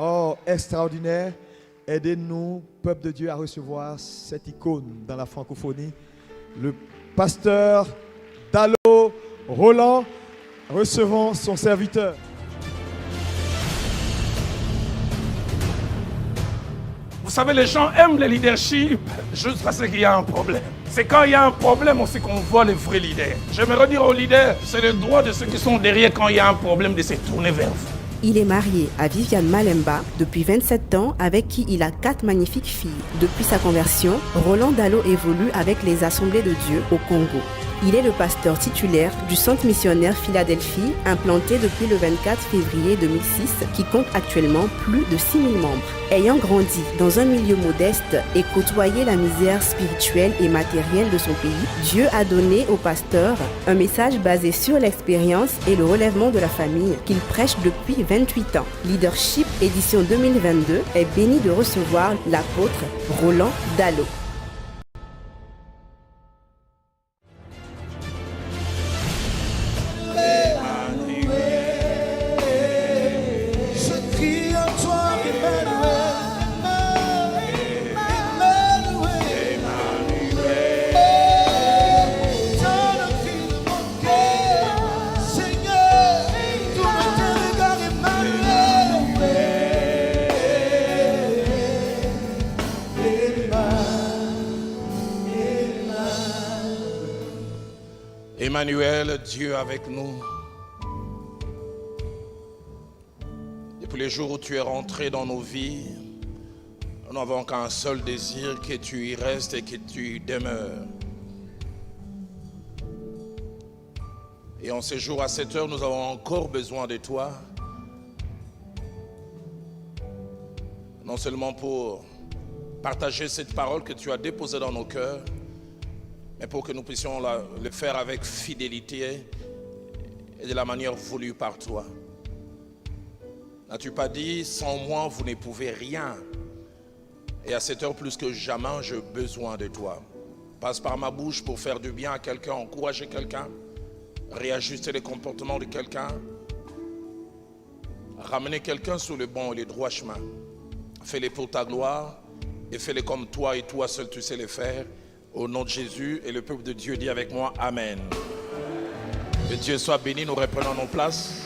Oh, extraordinaire. Aidez-nous, peuple de Dieu, à recevoir cette icône dans la francophonie. Le pasteur Dallo Roland, recevons son serviteur. Vous savez, les gens aiment le leadership juste parce qu'il y a un problème. C'est quand il y a un problème aussi qu'on voit les vrais leaders. J'aimerais dire aux leaders, c'est le droit de ceux qui sont derrière quand il y a un problème de se tourner vers vous. Il est marié à Viviane Malemba depuis 27 ans, avec qui il a 4 magnifiques filles. Depuis sa conversion, Roland Dallo évolue avec les Assemblées de Dieu au Congo. Il est le pasteur titulaire du centre missionnaire Philadelphie, implanté depuis le 24 février 2006, qui compte actuellement plus de 6000 membres. Ayant grandi dans un milieu modeste et côtoyé la misère spirituelle et matérielle de son pays, Dieu a donné au pasteur un message basé sur l'expérience et le relèvement de la famille qu'il prêche depuis 28 ans. Leadership édition 2022 est béni de recevoir l'apôtre Roland Dallo. Emmanuel, Dieu avec nous. Depuis le jour où tu es rentré dans nos vies, nous n'avons qu'un seul désir, que tu y restes et que tu y demeures. Et en ce jour, à cette heure, nous avons encore besoin de toi. Non seulement pour partager cette parole que tu as déposée dans nos cœurs, mais pour que nous puissions le faire avec fidélité et de la manière voulue par toi. N'as-tu pas dit, sans moi, vous ne pouvez rien? Et à cette heure, plus que jamais, j'ai besoin de toi. Passe par ma bouche pour faire du bien à quelqu'un, encourager quelqu'un, réajuster les comportements de quelqu'un, ramener quelqu'un sur le bon et le droit chemin. Fais-les pour ta gloire et fais-les comme toi et toi seul tu sais les faire. Au nom de Jésus, et le peuple de Dieu dit avec moi, Amen. Que Dieu soit béni, nous reprenons nos places.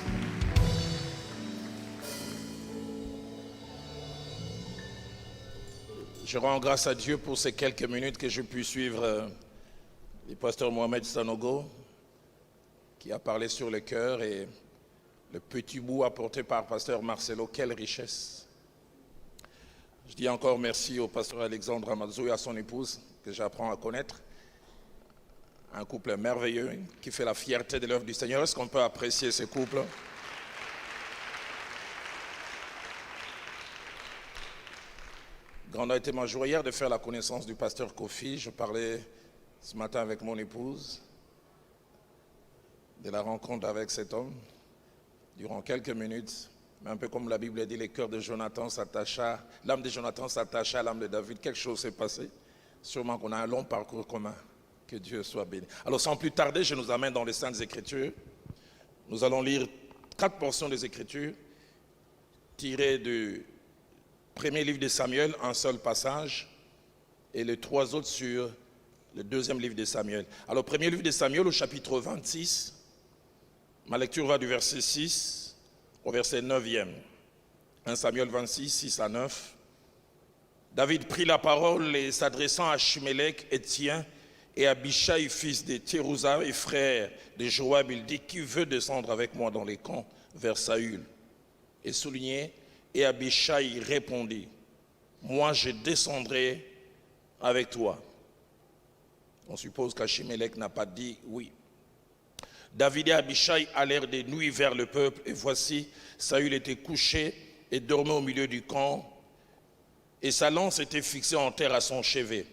Je rends grâce à Dieu pour ces quelques minutes que je puis suivre le pasteur Mohamed Sanogo, qui a parlé sur le cœur, et le petit bout apporté par pasteur Marcelo. Quelle richesse! Je dis encore merci au pasteur Alexandre Amazou et à son épouse, que j'apprends à connaître. Un couple merveilleux qui fait la fierté de l'œuvre du Seigneur. Est-ce qu'on peut apprécier ce couple? Grande a été ma joie hier de faire la connaissance du pasteur Kofi. Je parlais ce matin avec mon épouse de la rencontre avec cet homme durant quelques minutes. Mais un peu comme la Bible dit, le cœur de Jonathan s'attacha, l'âme de Jonathan s'attacha à l'âme de David. Quelque chose s'est passé. Sûrement qu'on a un long parcours commun. Que Dieu soit béni. Alors sans plus tarder, je nous amène dans les Saintes Écritures. Nous allons lire 4 portions des Écritures tirées du premier livre de Samuel, un seul passage, et les 3 autres sur le deuxième livre de Samuel. Alors premier livre de Samuel au chapitre 26, ma lecture va du verset 6 au verset 9e. 1 Samuel 26, 6 à 9. David prit la parole et s'adressant à Achimélec, Héthien, et Abishai, fils de Thérouza et frère de Joab, il dit, qui veut descendre avec moi dans les camps vers Saül? Et souligné, et Abishai répondit, moi je descendrai avec toi. On suppose qu'Achimélec n'a pas dit oui. David et Abishai allèrent de nuit vers le peuple, et voici, Saül était couché et dormait au milieu du camp, et sa lance était fixée en terre à son chevet.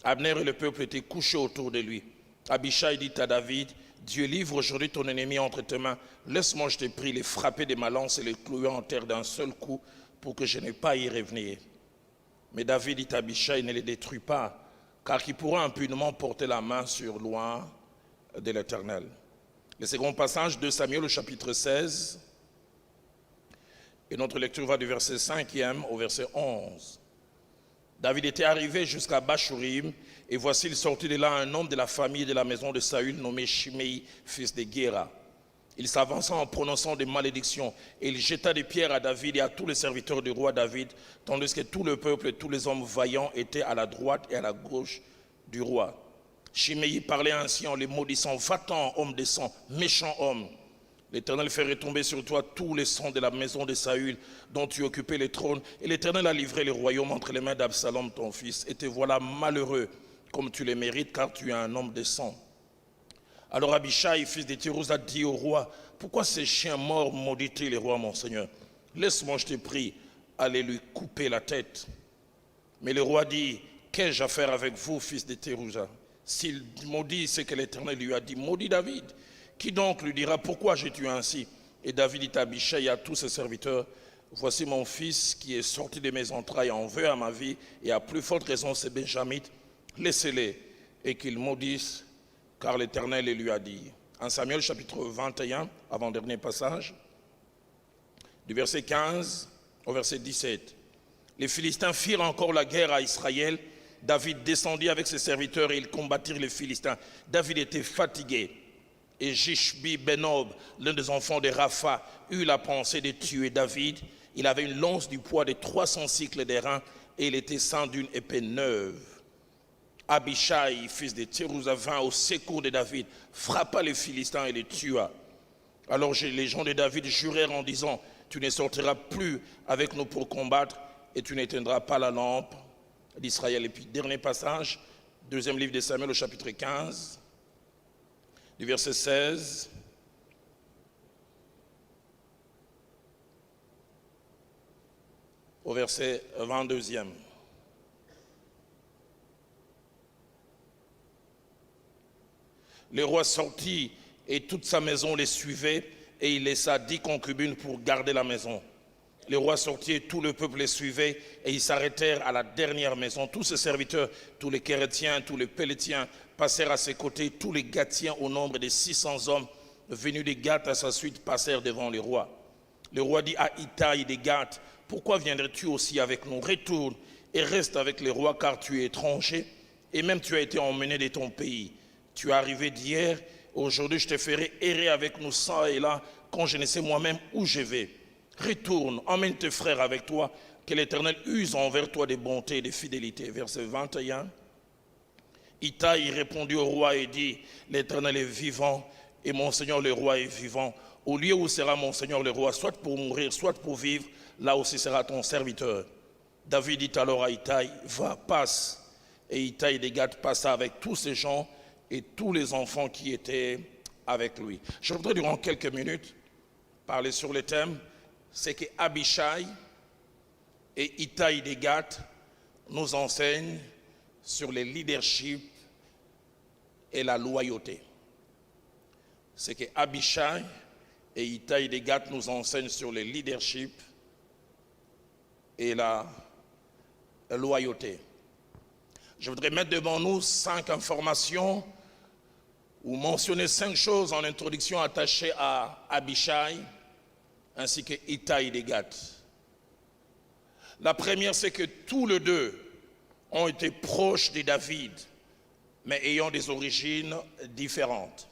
Abner et le peuple étaient couchés autour de lui. Abishai dit à David, Dieu livre aujourd'hui ton ennemi entre tes mains. Laisse-moi, je te prie, les frapper de ma lance et les clouer en terre d'un seul coup pour que je n'ai pas à y revenir. Mais David dit à Abishai, ne les détruis pas, car qui pourra impunément porter la main sur loin de l'Éternel. Le second passage de Samuel au chapitre 16. Et notre lecture va du verset 5e au verset 11. David était arrivé jusqu'à Bachurim, et voici il sortit de là un homme de la famille de la maison de Saül, nommé Shimei, fils de Guéra. Il s'avança en prononçant des malédictions, et il jeta des pierres à David et à tous les serviteurs du roi David, tandis que tout le peuple et tous les hommes vaillants étaient à la droite et à la gauche du roi. Shimei parlait ainsi en les maudissant: va-t'en, homme de sang, méchant homme. L'Éternel fait retomber sur toi tous les sons de la maison de Saül, dont tu occupais le trône, et l'Éternel a livré le royaume entre les mains d'Absalom ton fils. Et te voilà malheureux, comme tu le mérites, car tu es un homme de sang. Alors Abishai, fils de Thérouza, dit au roi: pourquoi ces chiens morts maudit-il le roi mon seigneur? Laisse-moi, je te prie, aller lui couper la tête. Mais le roi dit: qu'ai-je à faire avec vous, fils de Thérouza? S'il maudit ce que l'Éternel lui a dit, maudit David. Qui donc lui dira: pourquoi j'ai tué ainsi? Et David dit à Abishai et à tous ses serviteurs: voici mon fils qui est sorti de mes entrailles en veut à ma vie, et à plus forte raison ces Benjamites, laissez-les et qu'ils maudissent, car l'Éternel les lui a dit. En Samuel chapitre 21, avant-dernier passage, du verset 15 au verset 17. Les Philistins firent encore la guerre à Israël. David descendit avec ses serviteurs et ils combattirent les Philistins. David était fatigué. Et Jishbi Benob, l'un des enfants de Rapha, eut la pensée de tuer David. Il avait une lance du poids de 300 cycles d'airain et il était ceint d'une épée neuve. Abishai, fils de Thérouza, vint au secours de David, frappa les Philistins et les tua. Alors les gens de David jurèrent en disant: tu ne sortiras plus avec nous pour combattre et tu n'éteindras pas la lampe d'Israël. Et puis dernier passage, deuxième livre de Samuel au chapitre 15. Du verset 16 au verset 22e. Le roi sortit et toute sa maison les suivait, et il laissa 10 concubines pour garder la maison. Le roi sortit et tout le peuple les suivait, et ils s'arrêtèrent à la dernière maison. Tous ses serviteurs, tous les Kérétiens, tous les Pélétiens passèrent à ses côtés. Tous les Gatiens, au nombre de 600 hommes venus de Gath à sa suite, passèrent devant le roi. Le roi dit à Itaï de Gath: pourquoi viendrais-tu aussi avec nous? Retourne et reste avec le roi, car tu es étranger et même tu as été emmené de ton pays. Tu es arrivé d'hier, aujourd'hui je te ferai errer avec nous ça et là, quand je ne sais moi-même où je vais. Retourne, emmène tes frères avec toi, que l'Éternel use envers toi de bonté et de fidélité. Verset 21. Itaï répondit au roi et dit: l'Éternel est vivant et mon Seigneur le roi est vivant. Au lieu où sera mon Seigneur le roi, soit pour mourir, soit pour vivre, là aussi sera ton serviteur. David dit alors à Itaï: va, passe. Et Itaï de Gath passa avec tous ces gens et tous les enfants qui étaient avec lui. Je voudrais durant quelques minutes parler sur le thème: c'est que Abishai et Itaï de Gath nous enseignent sur le leadership et la loyauté. C'est que Abishai et Itaï de Gath nous enseignent sur le leadership et la loyauté. Je voudrais mettre devant nous 5 informations ou mentionner 5 choses en introduction attachées à Abishai ainsi que Itaï de Gath. La première, c'est que tous les deux ont été proches de David, mais ayant des origines différentes.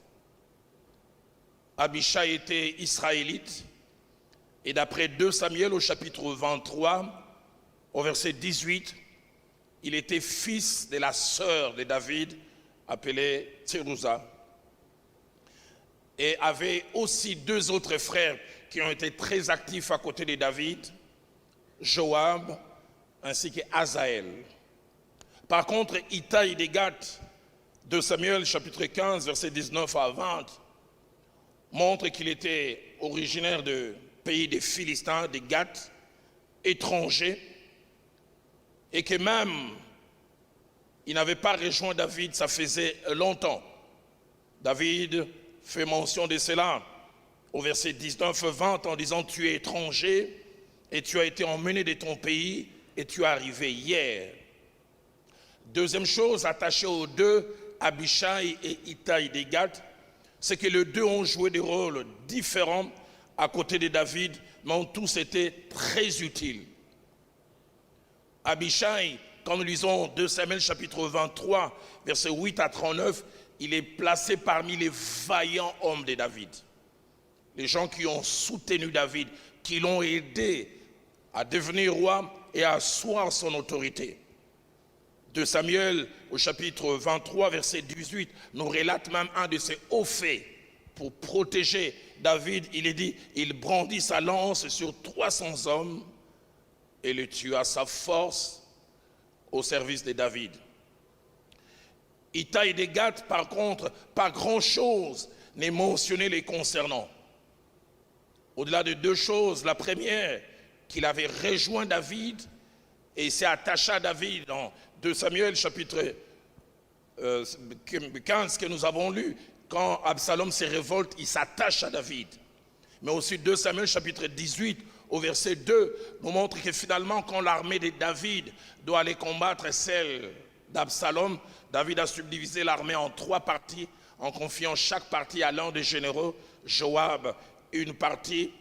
Abishai était israélite, et d'après 2 Samuel au chapitre 23, au verset 18, il était fils de la sœur de David, appelée Thérouza, et avait aussi 2 autres frères qui ont été très actifs à côté de David, Joab ainsi que Azaël. Par contre, Itaï de Gath, 2 Samuel chapitre 15, verset 19 à 20, montre qu'il était originaire du pays des Philistins, de Gath, étranger, et que même il n'avait pas rejoint David, ça faisait longtemps. David fait mention de cela au verset 19-20 en disant: tu es étranger et tu as été emmené de ton pays et tu es arrivé hier. Deuxième chose attachée aux deux, Abishai et Itaï de Gath, c'est que les deux ont joué des rôles différents à côté de David mais ont tous été très utiles. Abishai, quand nous lisons 2 Samuel chapitre 23, versets 8 à 39, il est placé parmi les vaillants hommes de David. Les gens qui ont soutenu David, qui l'ont aidé à devenir roi et à asseoir son autorité. 2 Samuel au chapitre 23, verset 18, nous relate même un de ses hauts faits pour protéger David. Il est dit, il brandit sa lance sur 300 hommes et le tua à sa force au service de David. Itaï de Gath, par contre, pas grand-chose n'est mentionné les concernant. Au-delà de 2 choses, la première, qu'il avait rejoint David et s'est attaché à David dans 2 Samuel chapitre 15 que nous avons lu, quand Absalom se révolte, il s'attache à David. Mais aussi 2 Samuel chapitre 18 au verset 2 nous montre que finalement quand l'armée de David doit aller combattre celle d'Absalom, David a subdivisé l'armée en 3 parties en confiant chaque partie à l'un des généraux, Joab une partie,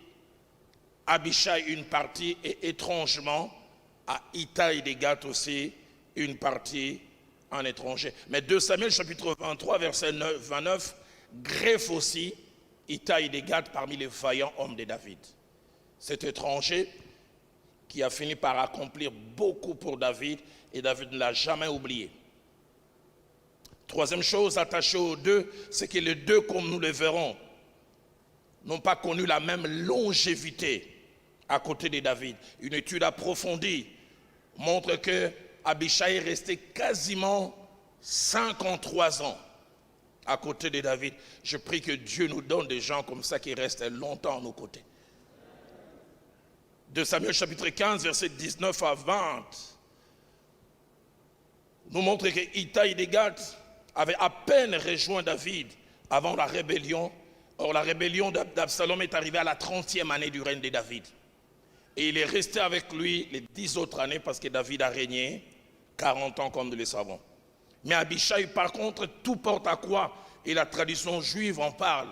Abishai une partie et étrangement à Itaï de Gath aussi une partie en étranger. Mais 2 Samuel chapitre 23 verset 29 greffe aussi Itaï de Gath parmi les vaillants hommes de David. Cet étranger qui a fini par accomplir beaucoup pour David et David ne l'a jamais oublié. Troisième chose attachée aux 2, c'est que les 2, comme nous le verrons, n'ont pas connu la même longévité à côté de David. Une étude approfondie montre que Abishai est resté quasiment 53 ans à côté de David. Je prie que Dieu nous donne des gens comme ça qui restent longtemps à nos côtés. 2 Samuel chapitre 15, versets 19 à 20, nous montre que Itaï de Gath avait à peine rejoint David avant la rébellion. Or, la rébellion d'Absalom est arrivée à la 30e année du règne de David. Et il est resté avec lui les 10 autres années parce que David a régné 40 ans comme nous le savons. Mais Abishai, par contre, tout porte à quoi? Et la tradition juive en parle.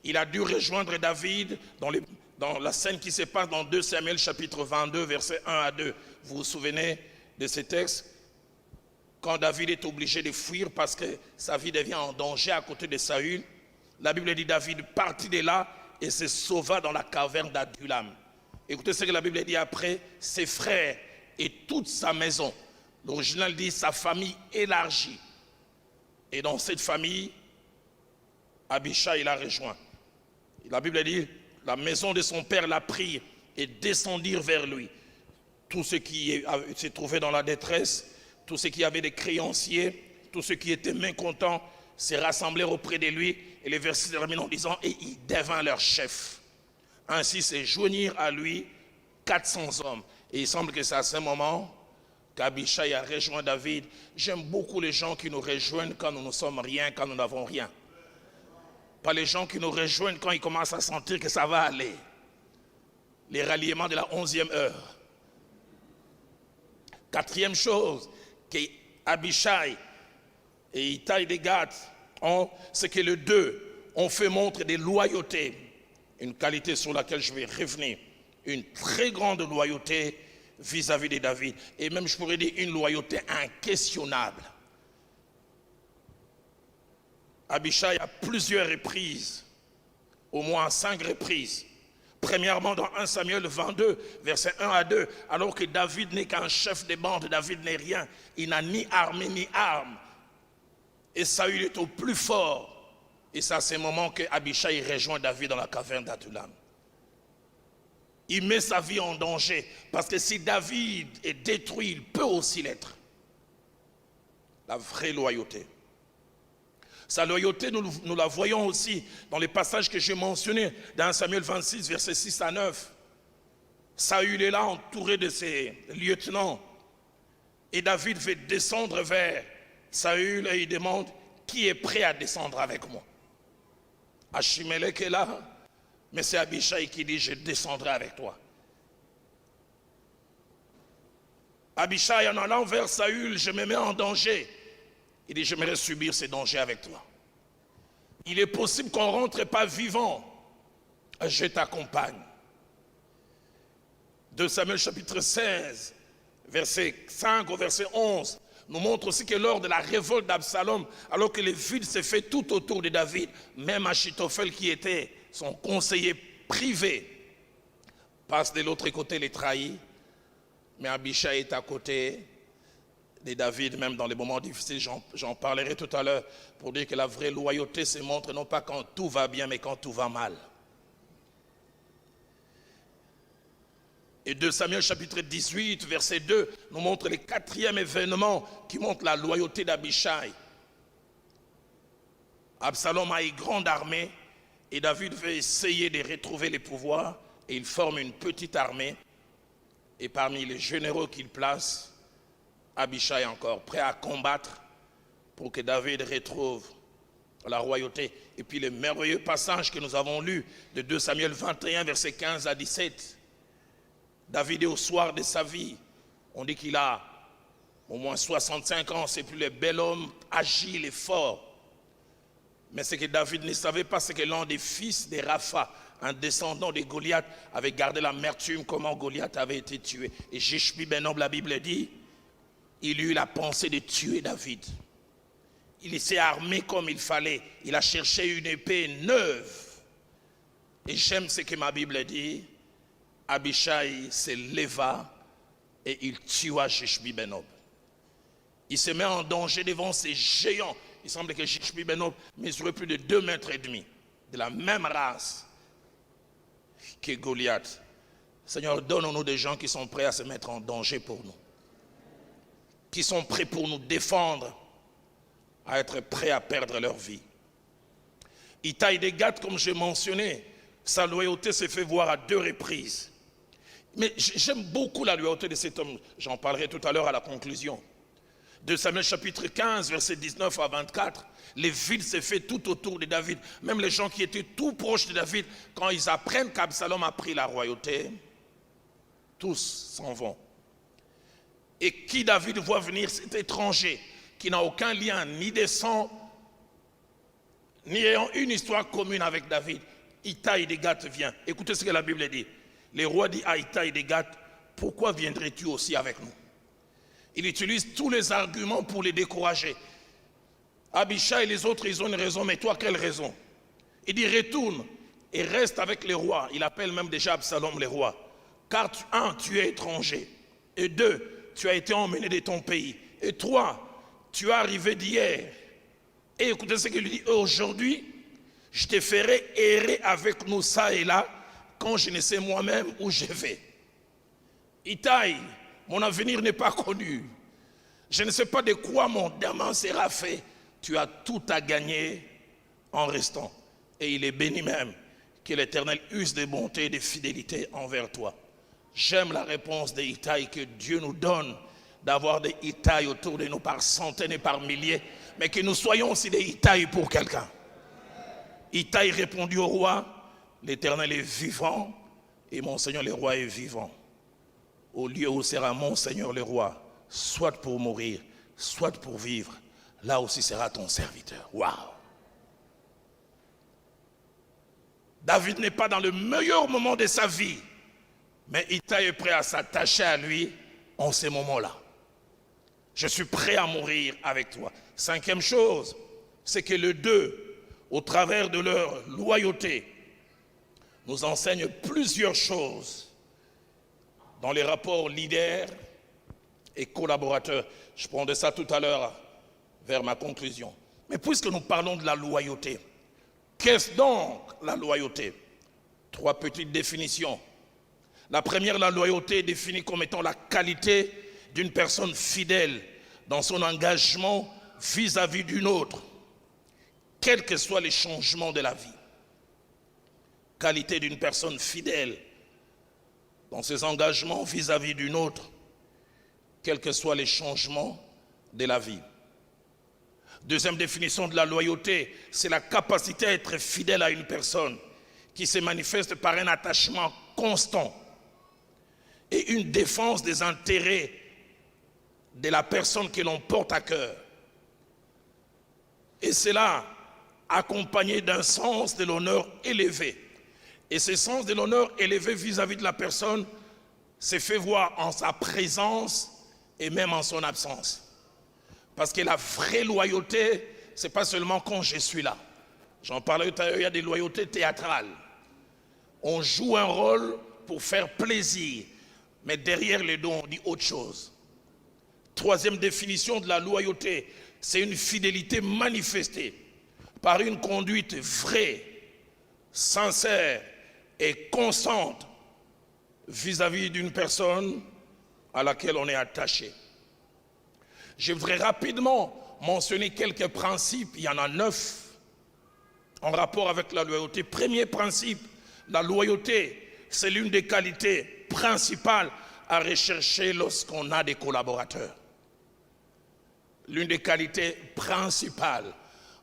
Il a dû rejoindre David dans la scène qui se passe dans 2 Samuel chapitre 22, versets 1 à 2. Vous vous souvenez de ce texte? Quand David est obligé de fuir parce que sa vie devient en danger à côté de Saül, la Bible dit David partit de là et se sauva dans la caverne d'Adulam. Écoutez ce que la Bible dit après, ses frères et toute sa maison. L'original dit sa famille élargie. Et dans cette famille, Abishai l'a rejoint. La Bible dit, la maison de son père l'a pris et descendirent vers lui. Tous ceux qui se trouvaient dans la détresse, tous ceux qui avaient des créanciers, tous ceux qui étaient mécontents, se rassemblèrent auprès de lui. Et les versets terminent en disant, et il devint leur chef. Ainsi se joignirent à lui 400 hommes. Et il semble que c'est à ce moment qu'Abishai a rejoint David. J'aime beaucoup les gens qui nous rejoignent quand nous ne sommes rien, quand nous n'avons rien. Pas les gens qui nous rejoignent quand ils commencent à sentir que ça va aller. Les ralliements de la 11e heure. Quatrième chose que Abishai et Itaï de Gath ont, c'est que les 2 ont fait montre de loyauté. Une qualité sur laquelle je vais revenir. Une très grande loyauté vis-à-vis de David. Et même je pourrais dire une loyauté inquestionnable. Abishai a plusieurs reprises, au moins 5 reprises. Premièrement dans 1 Samuel 22, versets 1 à 2, alors que David n'est qu'un chef de bande, David n'est rien, il n'a ni armée ni arme. Et Saül est au plus fort. Et c'est à ce moment que Abishai rejoint David dans la caverne d'Adulam. Il met sa vie en danger, parce que si David est détruit, il peut aussi l'être. La vraie loyauté. Sa loyauté, nous la voyons aussi dans les passages que j'ai mentionnés, dans 1 Samuel 26, versets 6 à 9. Saül est là, entouré de ses lieutenants. Et David veut descendre vers Saül et il demande, qui est prêt à descendre avec moi? Achimelech est là, mais c'est Abishai qui dit, je descendrai avec toi. Abishai, en allant vers Saül, je me mets en danger. Il dit, j'aimerais subir ces dangers avec toi. Il est possible qu'on ne rentre pas vivant. Je t'accompagne. 2 Samuel chapitre 16, verset 5 au verset 11, nous montre aussi que lors de la révolte d'Absalom, alors que les villes s'est fait tout autour de David, même Achitophel qui était son conseiller privé, passe de l'autre côté, les trahit, mais Abishai est à côté de David, même dans les moments difficiles. J'en parlerai tout à l'heure pour dire que la vraie loyauté se montre non pas quand tout va bien, mais quand tout va mal. Et 2 Samuel chapitre 18, verset 2, nous montre le 4e événement qui montre la loyauté d'Abishai. Absalom a une grande armée et David veut essayer de retrouver les pouvoirs et il forme une petite armée. Et parmi les généraux qu'il place, Abishai est encore prêt à combattre pour que David retrouve la royauté. Et puis le merveilleux passage que nous avons lu de 2 Samuel 21, verset 15 à 17. David est au soir de sa vie. On dit qu'il a au moins 65 ans. C'est plus le bel homme agile et fort. Mais ce que David ne savait pas, c'est que l'un des fils de Rapha, un descendant de Goliath, avait gardé l'amertume comment Goliath avait été tué. Et Jishbi Benob, la Bible dit, il eut la pensée de tuer David. Il s'est armé comme il fallait. Il a cherché une épée neuve. Et j'aime ce que ma Bible dit. Abishai se leva et il tua Jishbi Benob. Il se met en danger devant ces géants. Il semble que Jishbi Benob mesurait plus de 2,5 mètres, de la même race que Goliath. Seigneur, donne-nous des gens qui sont prêts à se mettre en danger pour nous, qui sont prêts pour nous défendre, à être prêts à perdre leur vie. Itaï de Gath, comme j'ai mentionné, sa loyauté s'est fait voir à 2 reprises. Mais j'aime beaucoup la loyauté de cet homme. J'en parlerai tout à l'heure à la conclusion. 2 Samuel chapitre 15, verset 19 à 24. Les villes s'est fait tout autour de David. Même les gens qui étaient tout proches de David, quand ils apprennent qu'Absalom a pris la royauté, tous s'en vont. Et qui David voit venir, cet étranger, qui n'a aucun lien, ni de sang, ni ayant une histoire commune avec David. Itaï de Gath vient. Écoutez ce que la Bible dit. Le roi dit à Itaï de Gath, pourquoi viendrais-tu aussi avec nous? Il utilise tous les arguments pour les décourager. Abishai et les autres, ils ont une raison, mais toi, quelle raison? Il dit, retourne et reste avec les rois. Il appelle même déjà Absalom les rois. Car tu es étranger. Et 2, tu as été emmené de ton pays. Et 3, tu es arrivé d'hier. Et écoutez ce qu'il lui dit, aujourd'hui, je te ferai errer avec nous ça et là, quand je ne sais moi-même où je vais. Itaï, mon avenir n'est pas connu. Je ne sais pas de quoi mon demain sera fait. Tu as tout à gagner en restant. Et il est béni même que l'Éternel use de bonté et de fidélité envers toi. J'aime la réponse de Itaï que Dieu nous donne d'avoir des Itaï autour de nous par centaines et par milliers, mais que nous soyons aussi des Itaï pour quelqu'un. Itaï répondit au roi, l'Éternel est vivant et mon Seigneur le roi est vivant. Au lieu où sera mon Seigneur le roi, soit pour mourir, soit pour vivre, là aussi sera ton serviteur. Waouh! David n'est pas dans le meilleur moment de sa vie, mais Itaï est prêt à s'attacher à lui en ces moments-là. Je suis prêt à mourir avec toi. 5e chose, c'est que les 2, au travers de leur loyauté, nous enseignent plusieurs choses dans les rapports leaders et collaborateurs. Je prendrai ça tout à l'heure vers ma conclusion. Mais puisque nous parlons de la loyauté, qu'est-ce donc la loyauté? 3 petites définitions. La première, la loyauté est définie comme étant la qualité d'une personne fidèle dans son engagement vis-à-vis d'une autre, quels que soient les changements de la vie. Qualité d'une personne fidèle dans ses engagements vis-à-vis d'une autre, quels que soient les changements de la vie. Deuxième définition de la loyauté, c'est la capacité à être fidèle à une personne qui se manifeste par un attachement constant et une défense des intérêts de la personne que l'on porte à cœur. Et cela accompagné d'un sens de l'honneur élevé. Et ce sens de l'honneur élevé vis-à-vis de la personne, se fait voir en sa présence et même en son absence. Parce que la vraie loyauté, ce n'est pas seulement quand je suis là. J'en parlais tout à l'heure, il y a des loyautés théâtrales. On joue un rôle pour faire plaisir, mais derrière les dos, on dit autre chose. Troisième définition de la loyauté, c'est une fidélité manifestée par une conduite vraie, sincère et constante vis-à-vis d'une personne à laquelle on est attaché. Je voudrais rapidement mentionner quelques principes, il y en a 9 en rapport avec la loyauté. Premier principe, la loyauté, c'est l'une des qualités principales à rechercher lorsqu'on a des collaborateurs. L'une des qualités principales.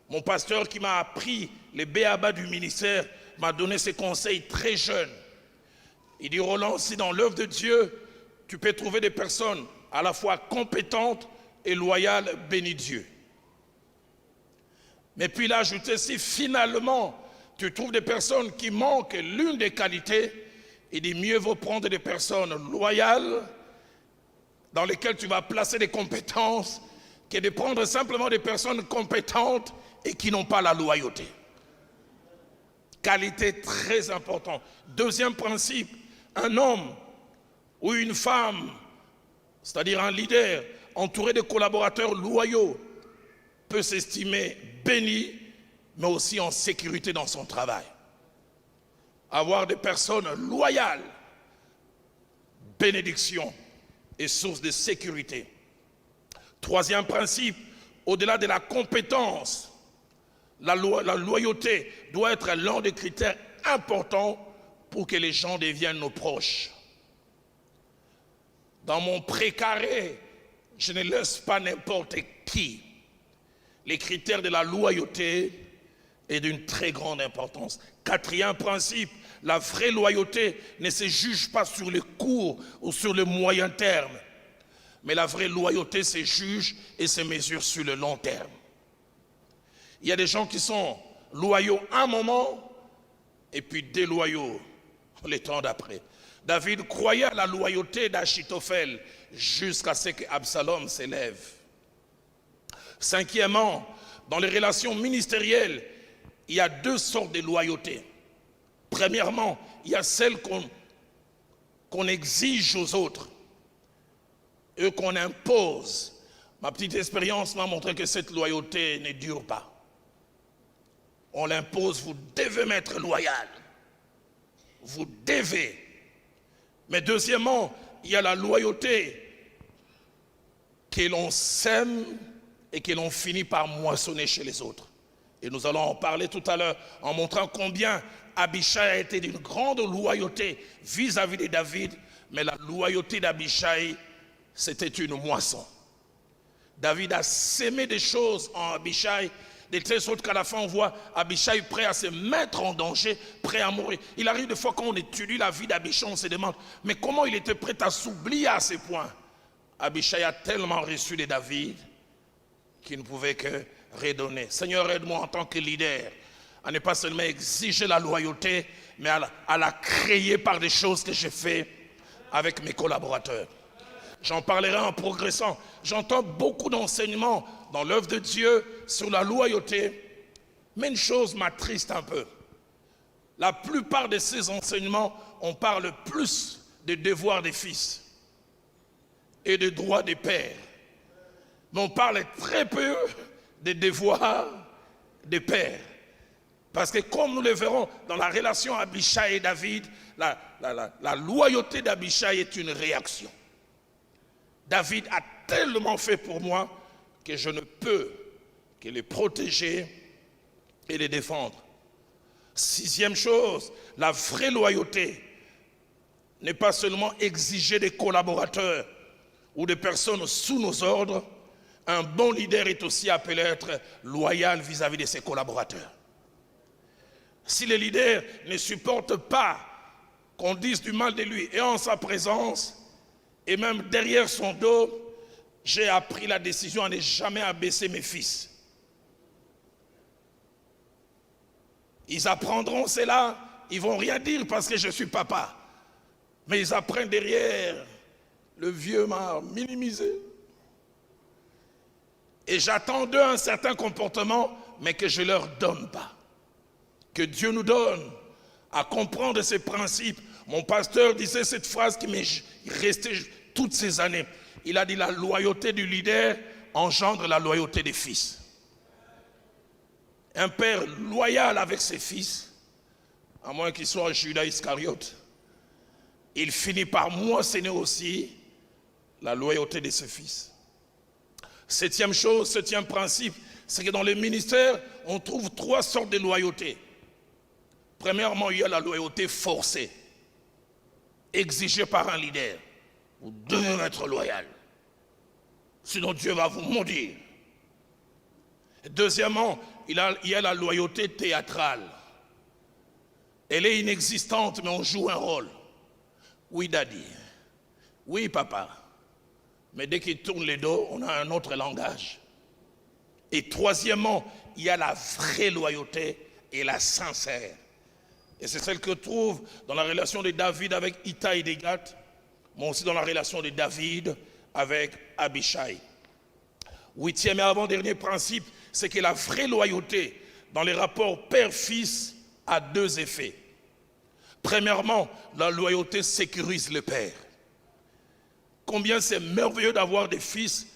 Mon pasteur qui m'a appris les b.a.-ba du ministère m'a donné ses conseils très jeune. Il dit, Roland, si dans l'œuvre de Dieu, tu peux trouver des personnes à la fois compétentes et loyales, bénis Dieu. Mais puis il a ajouté, si finalement tu trouves des personnes qui manquent l'une des qualités, il dit, mieux vaut prendre des personnes loyales dans lesquelles tu vas placer des compétences que de prendre simplement des personnes compétentes et qui n'ont pas la loyauté. Qualité très importante. Deuxième principe, un homme ou une femme, c'est-à-dire un leader, entouré de collaborateurs loyaux, peut s'estimer béni, mais aussi en sécurité dans son travail. Avoir des personnes loyales, bénédiction et source de sécurité. Troisième principe, au-delà de la compétence, la loyauté doit être l'un des critères importants pour que les gens deviennent nos proches. Dans mon précaré, je ne laisse pas n'importe qui. Les critères de la loyauté est d'une très grande importance. Quatrième principe, la vraie loyauté ne se juge pas sur le court ou sur le moyen terme, mais la vraie loyauté se juge et se mesure sur le long terme. Il y a des gens qui sont loyaux un moment et puis déloyaux les temps d'après. David croyait à la loyauté d'Achitophel jusqu'à ce qu'Absalom s'élève. Cinquièmement, dans les relations ministérielles, il y a 2 sortes de loyauté. Premièrement, il y a celle qu'on exige aux autres et qu'on impose. Ma petite expérience m'a montré que cette loyauté ne dure pas. On l'impose, vous devez m'être loyal. Vous devez. Mais deuxièmement, il y a la loyauté que l'on sème et que l'on finit par moissonner chez les autres. Et nous allons en parler tout à l'heure en montrant combien Abishai a été d'une grande loyauté vis-à-vis de David, mais la loyauté d'Abishai, c'était une moisson. David a sémé des choses en Abishai, de telle sorte qu'à la fin on voit Abishai prêt à se mettre en danger, prêt à mourir. Il arrive des fois quand on étudie la vie d'Abishai, on se demande, mais comment il était prêt à s'oublier à ce point? Abishai a tellement reçu de David qu'il ne pouvait que redonner. Seigneur, aide-moi en tant que leader à ne pas seulement exiger la loyauté, mais à la créer par des choses que j'ai fait avec mes collaborateurs. J'en parlerai en progressant. J'entends beaucoup d'enseignements dans l'œuvre de Dieu sur la loyauté, mais une chose m'attriste un peu. La plupart de ces enseignements, on parle plus des devoirs des fils et des droits des pères. Mais on parle très peu des devoirs des pères. Parce que comme nous le verrons dans la relation Abishai et David, la loyauté d'Abishai est une réaction. David a tellement fait pour moi que je ne peux que les protéger et les défendre. Sixième chose, la vraie loyauté n'est pas seulement exiger des collaborateurs ou des personnes sous nos ordres. Un bon leader est aussi appelé à être loyal vis-à-vis de ses collaborateurs. Si le leader ne supporte pas qu'on dise du mal de lui et en sa présence, et même derrière son dos, j'ai appris la décision à ne jamais abaisser mes fils. Ils apprendront cela, ils ne vont rien dire parce que je suis papa. Mais ils apprennent derrière, le vieux m'a minimisé. Et j'attends d'eux un certain comportement, mais que je ne leur donne pas. Que Dieu nous donne à comprendre ces principes. Mon pasteur disait cette phrase qui m'est restée toutes ces années. Il a dit: la loyauté du leader engendre la loyauté des fils. Un père loyal avec ses fils, à moins qu'il soit Judas Iscariote, il finit par moissonner aussi la loyauté de ses fils. Septième chose, septième principe, c'est que dans les ministères, on trouve 3 sortes de loyauté. Premièrement, il y a la loyauté forcée, exigée par un leader. Vous devez être loyal, sinon Dieu va vous maudire. Deuxièmement, il y a la loyauté théâtrale. Elle est inexistante, mais on joue un rôle. Oui, daddy. Oui, papa. Mais dès qu'il tourne les dos, on a un autre langage. Et troisièmement, il y a la vraie loyauté et la sincère. Et c'est celle que je trouve dans la relation de David avec Itaï et Gath, mais aussi dans la relation de David avec Abishai. Huitième et avant-dernier principe, c'est que la vraie loyauté dans les rapports père-fils a 2 effets. Premièrement, la loyauté sécurise le père. Combien c'est merveilleux d'avoir des fils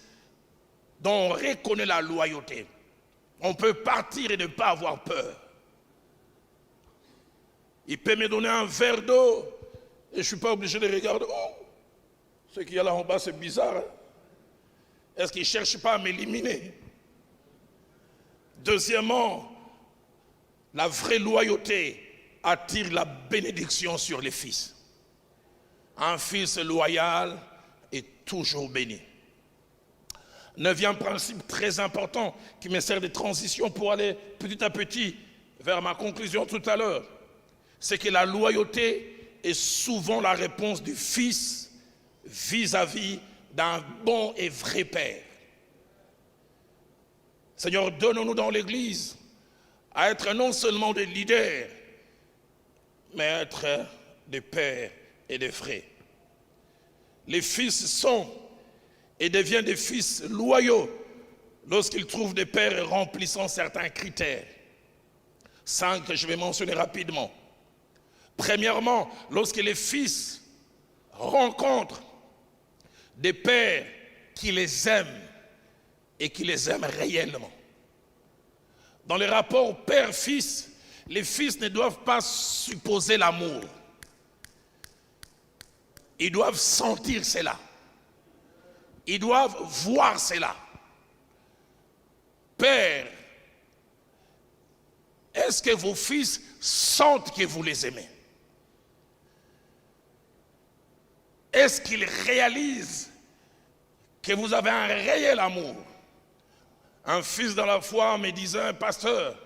dont on reconnaît la loyauté. On peut partir et ne pas avoir peur. Il peut me donner un verre d'eau et je ne suis pas obligé de regarder. Oh, ce qu'il y a là en bas, c'est bizarre. Hein? Est-ce qu'il ne cherche pas à m'éliminer? Deuxièmement, la vraie loyauté attire la bénédiction sur les fils. Un fils loyal est toujours béni. 9e principe très important qui me sert de transition pour aller petit à petit vers ma conclusion tout à l'heure, c'est que la loyauté est souvent la réponse du fils vis-à-vis d'un bon et vrai père. Seigneur, donne-nous dans l'Église à être non seulement des leaders, mais à être des pères et des frères. Les fils sont et deviennent des fils loyaux lorsqu'ils trouvent des pères remplissant certains critères. 5 que je vais mentionner rapidement. Premièrement, lorsque les fils rencontrent des pères qui les aiment et qui les aiment réellement. Dans les rapports père-fils, les fils ne doivent pas supposer l'amour. Ils doivent sentir cela. Ils doivent voir cela. Père, est-ce que vos fils sentent que vous les aimez? Est-ce qu'ils réalisent que vous avez un réel amour? Un fils dans la foi me disait: pasteur,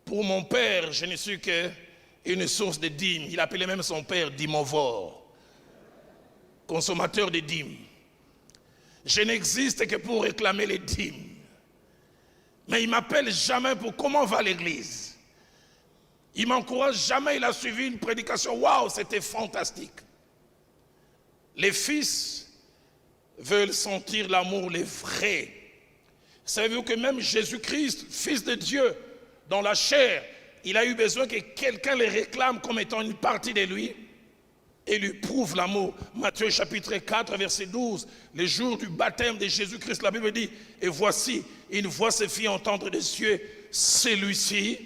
pour mon père, je ne suis qu'une source de dîmes. Il appelait même son père Dimovore, consommateur de dîmes. Je n'existe que pour réclamer les dîmes. Mais il ne m'appelle jamais pour comment va l'église. Il ne m'encourage jamais, il a suivi une prédication. Waouh, c'était fantastique. Les fils veulent sentir l'amour, les vrais. Savez-vous que même Jésus-Christ, fils de Dieu, dans la chair, il a eu besoin que quelqu'un les réclame comme étant une partie de lui et lui prouve l'amour. Matthieu chapitre 4, verset 12, le jour du baptême de Jésus-Christ, la Bible dit: et voici, une voix se fit entendre des cieux, celui-ci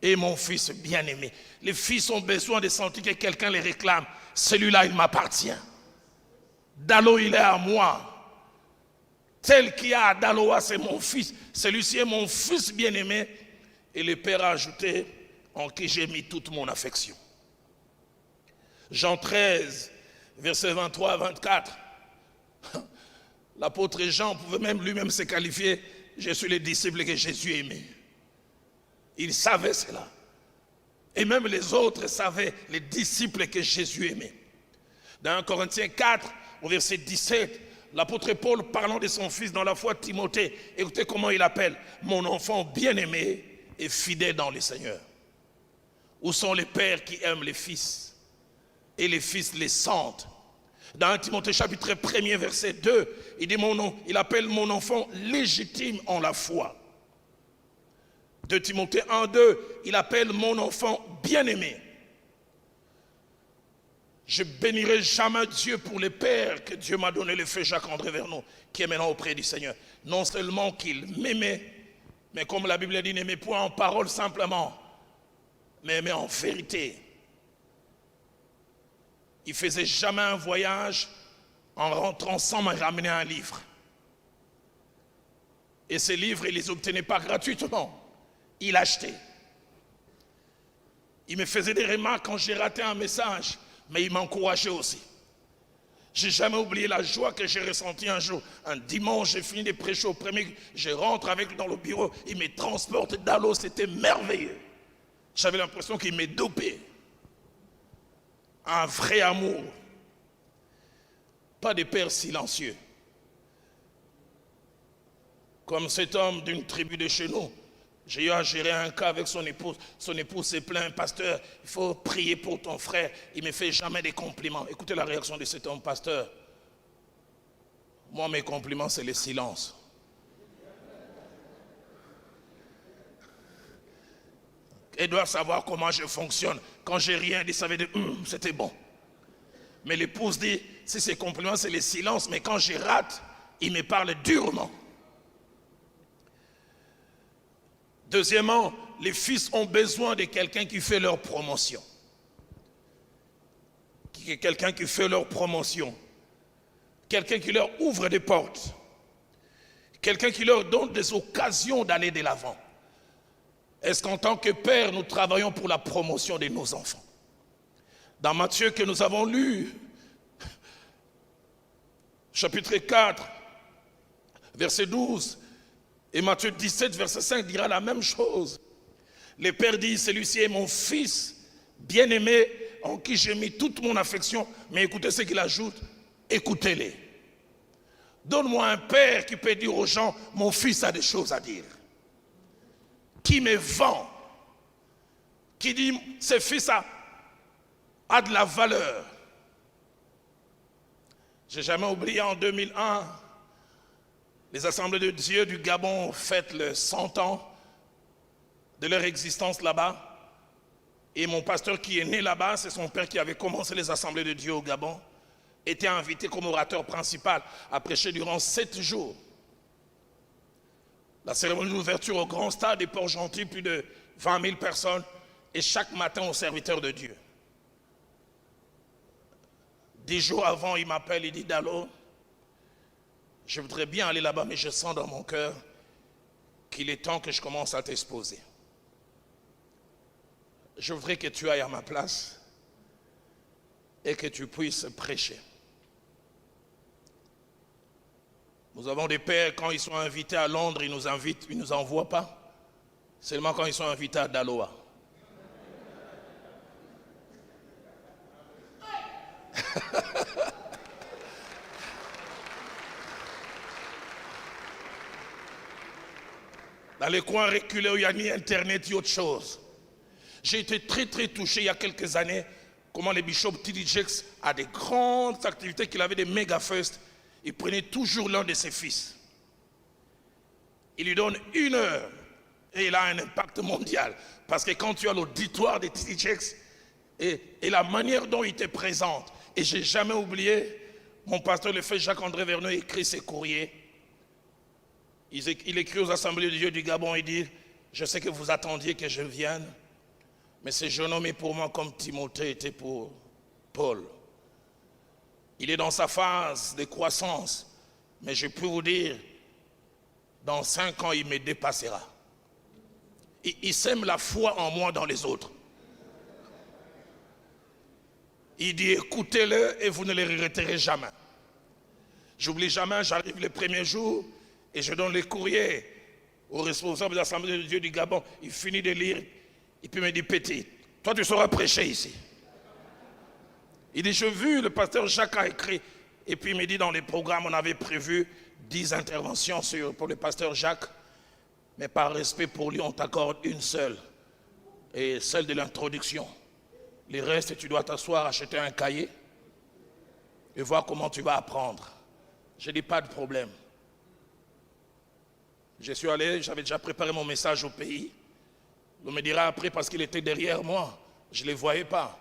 est mon fils bien-aimé. Les fils ont besoin de sentir que quelqu'un les réclame. Celui-là, il m'appartient. Dalo, il est à moi. Tel qu'il y a à Daloa, c'est mon fils. Celui-ci est mon fils bien-aimé. Et le Père a ajouté: en qui j'ai mis toute mon affection. Jean 13, versets 23 à 24. L'apôtre Jean pouvait même lui-même se qualifier: je suis le disciple que Jésus aimait. Il savait cela. Et même les autres savaient, les disciples que Jésus aimait. Dans 1 Corinthiens 4, au verset 17, l'apôtre Paul, parlant de son fils dans la foi, Timothée, écoutez comment il appelle: mon enfant bien-aimé et fidèle dans le Seigneur. Où sont les pères qui aiment les fils? et les fils les sentent. Dans 1 Timothée chapitre 1er verset 2, il dit il appelle mon enfant légitime en la foi. 2 Timothée 1:2, il appelle mon enfant bien-aimé. Je bénirai jamais Dieu pour les pères que Dieu m'a donné, le feu Jacques-André Vernon, qui est maintenant auprès du Seigneur. Non seulement qu'il m'aimait, mais comme la Bible dit, n'aimait point en parole simplement, mais aimait en vérité. Il ne faisait jamais un voyage en rentrant sans me ramener un livre. Et ces livres, il ne les obtenait pas gratuitement. Il achetait. Il me faisait des remarques quand j'ai raté un message, mais il m'encourageait aussi. Je n'ai jamais oublié la joie que j'ai ressentie un jour. Un dimanche, j'ai fini de prêcher au premier, je rentre avec lui dans le bureau, il me transporte d'Allo, c'était merveilleux. J'avais l'impression qu'il m'est dopé. Un vrai amour. Pas de père silencieux. Comme cet homme d'une tribu de chez nous. J'ai eu à gérer un cas avec son épouse. Son épouse s'est plaint, pasteur, il faut prier pour ton frère. Il ne me fait jamais des compliments. Écoutez la réaction de cet homme, pasteur. Moi, mes compliments, c'est le silence. Il doit savoir comment je fonctionne. Quand j'ai rien dit, ça veut dire, c'était bon. Mais l'épouse dit, si ses compliments, c'est le silence, mais quand je rate, il me parle durement. Deuxièmement, les fils ont besoin de quelqu'un qui fait leur promotion. Quelqu'un qui fait leur promotion. Quelqu'un qui leur ouvre des portes. Quelqu'un qui leur donne des occasions d'aller de l'avant. Est-ce qu'en tant que père, nous travaillons pour la promotion de nos enfants? Dans Matthieu que nous avons lu, chapitre 4, verset 12, et Matthieu 17, verset 5 dira la même chose. Le Père dit, celui-ci est mon fils bien-aimé, en qui j'ai mis toute mon affection. Mais écoutez ce qu'il ajoute, écoutez-les. Donne-moi un père qui peut dire aux gens, mon fils a des choses à dire. Qui me vend, qui dit, ce fils a de la valeur. Je n'ai jamais oublié en 2001, les Assemblées de Dieu du Gabon fêtent les 100 ans de leur existence là-bas. Et mon pasteur qui est né là-bas, c'est son père qui avait commencé les Assemblées de Dieu au Gabon, était invité comme orateur principal à prêcher durant 7 jours. La cérémonie d'ouverture au grand stade des Port-Gentil, plus de 20 000 personnes, et chaque matin au serviteur de Dieu. 10 jours avant, il m'appelle, il dit, Dalo, je voudrais bien aller là-bas, mais je sens dans mon cœur qu'il est temps que je commence à t'exposer. Je voudrais que tu ailles à ma place et que tu puisses prêcher. Nous avons des pères, quand ils sont invités à Londres, ils nous invitent, ils ne nous envoient pas. Seulement quand ils sont invités à Daloa. Dans les coins reculés où il y a ni Internet ni autre chose. J'ai été très très touché il y a quelques années comment le bishop T.D. Jakes a des grandes activités, qu'il avait des méga fests. Il prenait toujours l'un de ses fils. Il lui donne 1 heure et il a un impact mondial. Parce que quand tu as l'auditoire de T.D. Jakes et la manière dont il te présente, et je n'ai jamais oublié, mon pasteur le fait Jacques-André Vernon écrit ses courriers. Il écrit aux Assemblées de Dieu du Gabon, il dit, je sais que vous attendiez que je vienne, mais ce jeune homme est pour moi comme Timothée était pour Paul. Il est dans sa phase de croissance, mais je peux vous dire, dans 5 ans, il me dépassera. Il sème la foi en moi dans les autres. Il dit, écoutez-le et vous ne le regretterez jamais. J'oublie jamais, j'arrive le premier jour et je donne les courriers au responsable de l'Assemblée de Dieu du Gabon. Il finit de lire, et puis il me dit, petit, toi tu sauras prêcher ici. Il dit, j'ai vu, le pasteur Jacques a écrit, et puis il me dit, dans les programmes, on avait prévu 10 interventions pour le pasteur Jacques, mais par respect pour lui, on t'accorde une seule, et celle de l'introduction. Le reste, tu dois t'asseoir, acheter un cahier et voir comment tu vas apprendre. Je dis pas de problème. Je suis allé, j'avais déjà préparé mon message au pays. On me dira après parce qu'il était derrière moi. Je ne les voyais pas.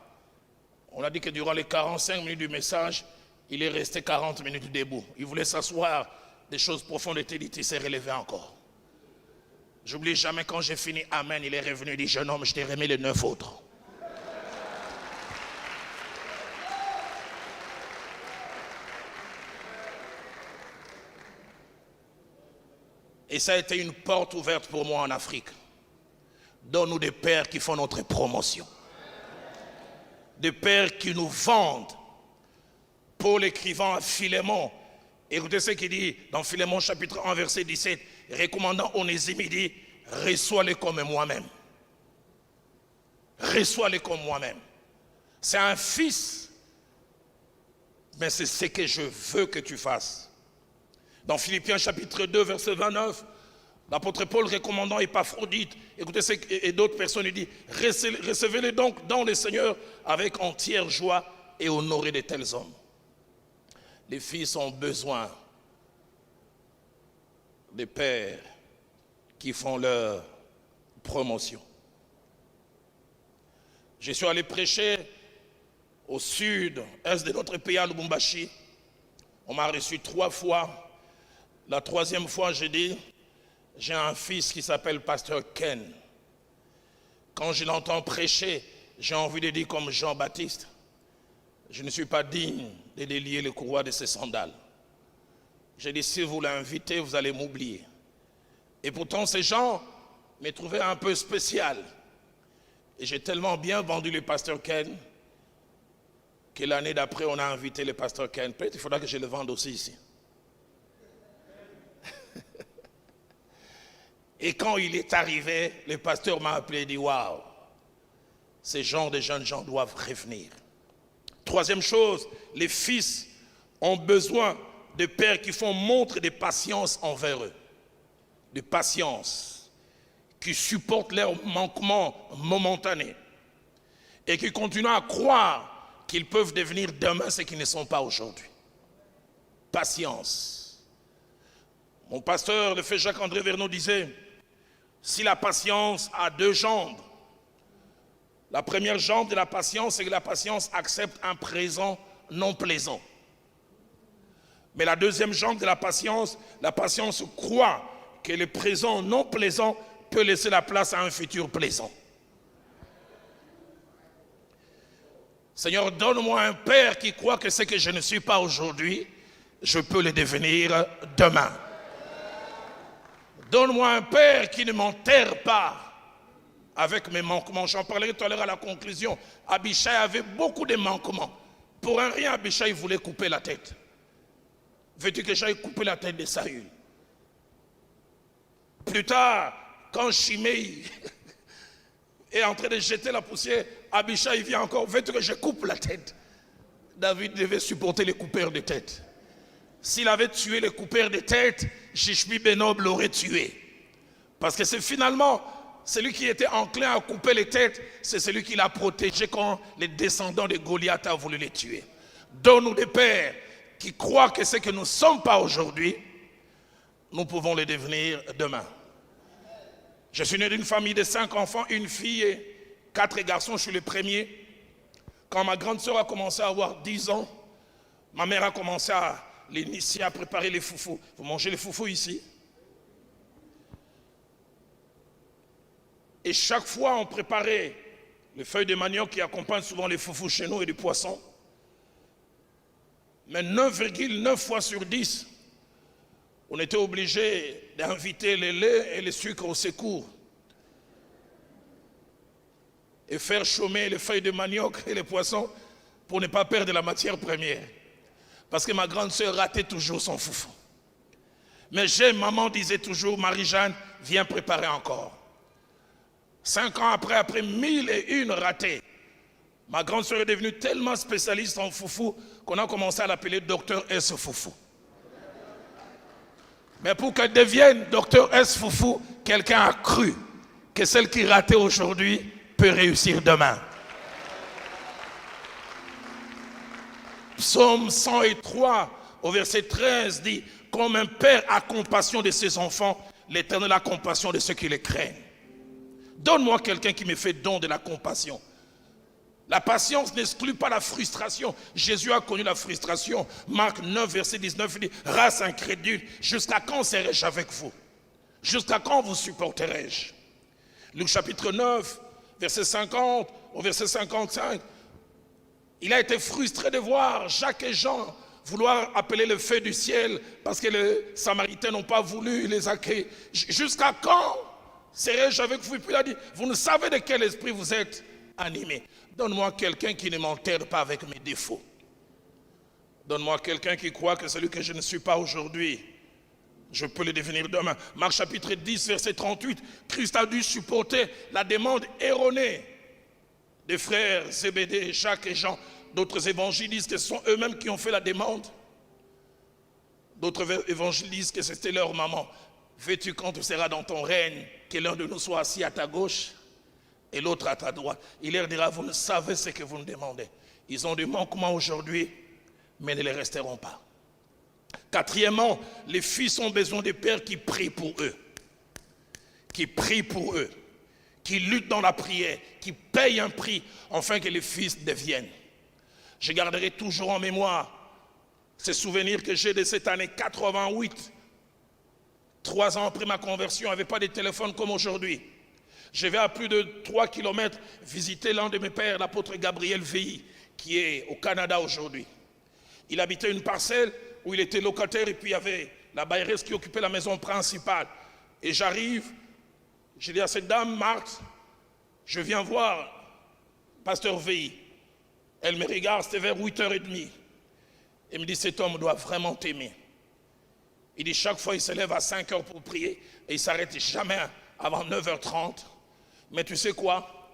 On a dit que durant les 45 minutes du message, il est resté 40 minutes debout. Il voulait s'asseoir, des choses profondes étaient dites, il s'est relevé encore. J'oublie jamais quand j'ai fini, Amen, il est revenu, il dit, jeune homme, je t'ai remis les 9 autres. Et ça a été une porte ouverte pour moi en Afrique. Donne-nous des pères qui font notre promotion. Des pères qui nous vendent. Paul écrivant à Philémon, écoutez ce qu'il dit dans Philémon chapitre 1 verset 17, recommandant Onésime, il dit, reçois-les comme moi-même. Reçois-les comme moi-même. C'est un fils, mais c'est ce que je veux que tu fasses. Dans Philippiens chapitre 2 verset 29, l'apôtre Paul recommandant Épaphrodite, écoutez ce et d'autres personnes, il dit, recevez-les donc dans le Seigneur avec entière joie et honorez de tels hommes. Les fils ont besoin des pères qui font leur promotion. Je suis allé prêcher au sud-est de notre pays, à Lubumbashi. On m'a reçu 3 fois. La 3e fois, j'ai dit, j'ai un fils qui s'appelle Pasteur Ken. Quand je l'entends prêcher, j'ai envie de dire comme Jean-Baptiste, je ne suis pas digne de délier les courroies de ses sandales. J'ai dit, si vous l'invitez, vous allez m'oublier. Et pourtant, ces gens me trouvaient un peu spécial. Et j'ai tellement bien vendu le Pasteur Ken que l'année d'après, on a invité le Pasteur Ken. Peut-être qu'il faudra que je le vende aussi ici. Et quand il est arrivé, le pasteur m'a appelé et dit, waouh, ces genres de jeunes gens doivent revenir. 3e chose, les fils ont besoin de pères qui font montre de patience envers eux. De patience, qui supportent leurs manquements momentanés et qui continuent à croire qu'ils peuvent devenir demain ce qu'ils ne sont pas aujourd'hui. Patience. Mon pasteur, le frère Jacques-André Verneau disait, si la patience a 2 jambes, la première jambe de la patience, c'est que la patience accepte un présent non plaisant. Mais la 2e jambe de la patience croit que le présent non plaisant peut laisser la place à un futur plaisant. Seigneur, donne-moi un père qui croit que ce que je ne suis pas aujourd'hui, je peux le devenir demain. Donne-moi un père qui ne m'enterre pas avec mes manquements. J'en parlerai tout à l'heure à la conclusion. Abishai avait beaucoup de manquements. Pour un rien, Abishai voulait couper la tête. Veux-tu que j'aille couper la tête de Saül? Plus tard, quand Shimei est en train de jeter la poussière, Abishai vient encore. Veux-tu que je coupe la tête? David devait supporter les coupeurs de tête. S'il avait tué les coupeurs de tête, Jishbi Benob l'aurait tué. Parce que c'est finalement celui qui était enclin à couper les têtes, c'est celui qui l'a protégé quand les descendants de Goliath ont voulu les tuer. Donne-nous des pères qui croient que ce que nous ne sommes pas aujourd'hui, nous pouvons le devenir demain. Je suis né d'une famille de 5 enfants, une fille et 4 garçons, je suis le premier. Quand ma grande sœur a commencé à avoir 10 ans, ma mère a commencé à l'initier à préparer les foufous. Vous mangez les foufous ici? Et chaque fois, on préparait les feuilles de manioc qui accompagnent souvent les foufous chez nous et du poisson. Mais 9,9 fois sur 10, on était obligé d'inviter le lait et le sucre au secours. Et faire chômer les feuilles de manioc et les poissons pour ne pas perdre la matière première. Parce que ma grande sœur ratait toujours son foufou. Mais maman disait toujours, Marie-Jeanne, viens préparer encore. 5 ans après 1001 ratés, ma grande sœur est devenue tellement spécialiste en foufou qu'on a commencé à l'appeler Docteur S. Foufou. Mais pour qu'elle devienne Docteur S. Foufou, quelqu'un a cru que celle qui ratait aujourd'hui peut réussir demain. Psaume 103 au verset 13 dit, comme un père a compassion de ses enfants, l'Éternel a compassion de ceux qui les craignent. Donne-moi quelqu'un qui me fait don de la compassion. La patience n'exclut pas la frustration. Jésus a connu la frustration. Marc 9 verset 19 dit, race incrédule, jusqu'à quand serai-je avec vous? Jusqu'à quand vous supporterai-je? Luc chapitre 9 verset 50 au verset 55, il a été frustré de voir Jacques et Jean vouloir appeler le feu du ciel parce que les Samaritains n'ont pas voulu les accueillir. Jusqu'à quand serai-je avec vous? Et puis il a dit, vous ne savez de quel esprit vous êtes animés. Donne-moi quelqu'un qui ne m'enterre pas avec mes défauts. Donne-moi quelqu'un qui croit que celui que je ne suis pas aujourd'hui, je peux le devenir demain. Marc chapitre 10 verset 38, Christ a dû supporter la demande erronée des frères Zébédée, Jacques et Jean. D'autres évangélistes que ce sont eux-mêmes qui ont fait la demande. D'autres évangélistes que c'était leur maman. Veux-tu quand tu seras dans ton règne, que l'un de nous soit assis à ta gauche et l'autre à ta droite? Il leur dira, vous ne savez ce que vous me demandez. Ils ont des manquements aujourd'hui, mais ne les resteront pas. Quatrièmement, les fils ont besoin de pères qui prient pour eux. Qui prient pour eux. Qui luttent dans la prière. Qui payent un prix afin que les fils deviennent. Je garderai toujours en mémoire ces souvenirs que j'ai de cette année 88. 3 ans après ma conversion, il n'y avait pas de téléphone comme aujourd'hui. Je vais à plus de 3 kilomètres visiter l'un de mes pères, l'apôtre Gabriel Veilly, qui est au Canada aujourd'hui. Il habitait une parcelle où il était locataire et puis il y avait la bailleresse qui occupait la maison principale. Et j'arrive, je dis à cette dame, Marthe, je viens voir pasteur Veilly. Elle me regarde, c'était vers 8h30. Elle me dit, cet homme doit vraiment t'aimer. Il dit, chaque fois il se lève à 5h pour prier et il ne s'arrête jamais avant 9h30. Mais tu sais quoi?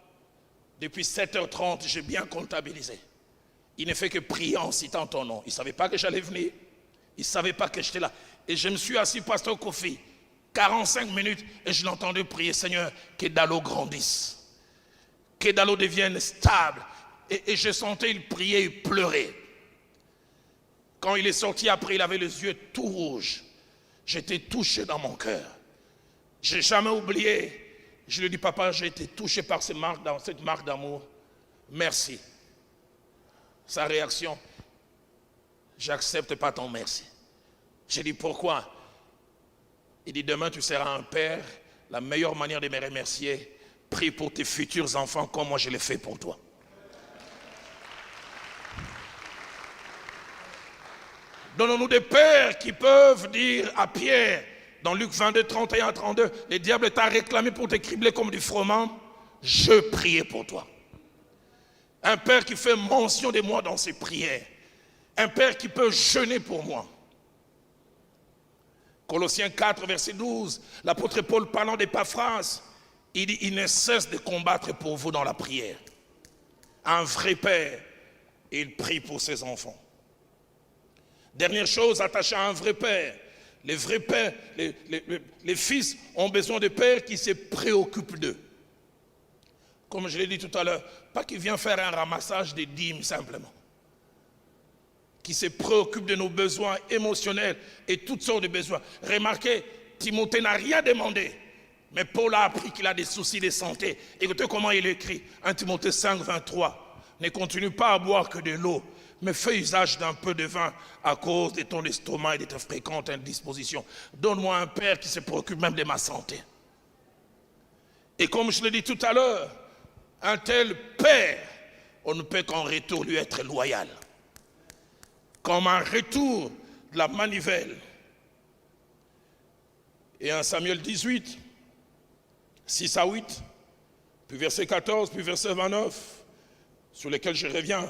Depuis 7h30, j'ai bien comptabilisé. Il ne fait que prier en citant ton nom. Il ne savait pas que j'allais venir. Il ne savait pas que j'étais là. Et je me suis assis, pasteur Kofi, 45 minutes, et je l'entendais prier, Seigneur, que Dalo grandisse. Que Dalo devienne stable. Et je sentais il prier et pleurer. Quand il est sorti après, il avait les yeux tout rouges. J'étais touché dans mon cœur. Je n'ai jamais oublié. Je lui ai dit, papa, j'ai été touché par cette marque d'amour. Merci. Sa réaction, j'accepte pas ton merci. J'ai dit, pourquoi? Il dit, demain tu seras un père. La meilleure manière de me remercier, prie pour tes futurs enfants comme moi je l'ai fait pour toi. Donnons-nous des pères qui peuvent dire à Pierre, dans Luc 22, 31 à 32, le diable t'a réclamé pour te cribler comme du froment, je priais pour toi. Un père qui fait mention de moi dans ses prières. Un père qui peut jeûner pour moi. Colossiens 4, verset 12, l'apôtre Paul parlant d'Épaphras, il dit, il ne cesse de combattre pour vous dans la prière. Un vrai père, il prie pour ses enfants. Dernière chose attachée à un vrai père. Les vrais pères, les fils ont besoin de pères qui se préoccupent d'eux. Comme je l'ai dit tout à l'heure, pas qui vient faire un ramassage des dîmes simplement. Qui se préoccupe de nos besoins émotionnels et toutes sortes de besoins. Remarquez, Timothée n'a rien demandé. Mais Paul a appris qu'il a des soucis de santé. Écoutez comment il écrit. 1 Timothée 5, 23. Ne continue pas à boire que de l'eau, mais fais usage d'un peu de vin à cause de ton estomac et de tes fréquentes indispositions. Donne-moi un père qui se préoccupe même de ma santé. Et comme je l'ai dit tout à l'heure, un tel père, on ne peut qu'en retour lui être loyal. Comme un retour de la manivelle. Et en Samuel 18, 6 à 8, puis verset 14, puis verset 29, sur lesquels je reviens,